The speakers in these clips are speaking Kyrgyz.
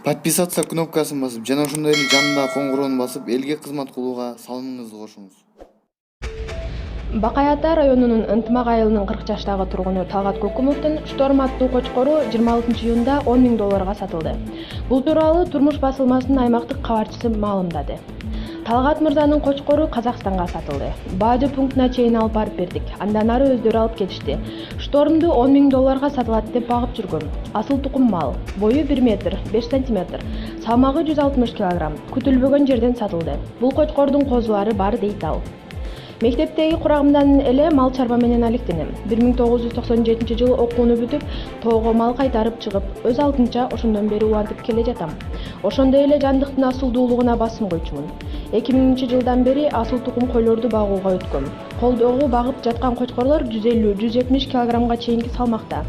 Подписаться кнопкасын басып, жана ошондой эле жанындагы коңгуроonu басып, элге кызмат кылууга салымыңызды кошуңуз. Бакай Ата районунун Ынтымак айылынын 40 жаштагы тургуну Талгат Көкүмовдун шторм аттуу кочкору 26 июнда 10 000 долларга сатылды. Бул тууралуу Турмуш басылмасынын аймактык кабарчысы маалымдады. Талгат мырзанын кочкору Казакстанга сатылды. Баажы пунктуна чейин алып барып бердик. Андан ары өздөрү алып келишти. Штормду 10 000 долларга сатылат деп багып жүргөм. Асыл тукум мал. Бою 1 метр 5 сантиметр. Салмагы 160 кг. Күтүлбөгөн жерден сатылды. Бул кочкордун козулары бар дейт ал. Мектептеги курагымдан эле мал чарба менен алектенем. 1997-жылы окууну бүтүп, тоого мал кайтарып чыгып, өз алдынча ошондон бери убантып келе жатам. Ошондой эле жандыктын асылдуулугуна басым койчумун. 2000-жылдан бери асыл тукум койлорду багууга өткөм. Колдогу багып жаткан кочкорлор 150-170 килограммга чейинки салмакта.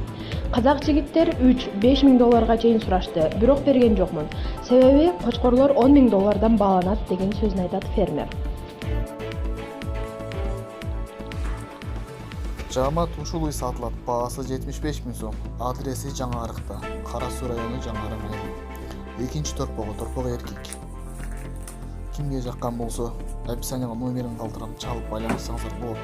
Казак жигиттер 3-5 000 долларга чейин сурашты, бирок берген жокмун. Себеби кочкорлор 10 000 доллардан бааланат деген сөзүн айтат фермер. Жамат ушул үй сатылат. Баасы 75 000 сом. Адреси Жаңы Арыкта. Кара Суу району Жаңы Арык айылы. Экинчи торпогу эркек. Кимге жаккан болсо, описанияга номерин калтырам, чалып байланышсаңыздар болот.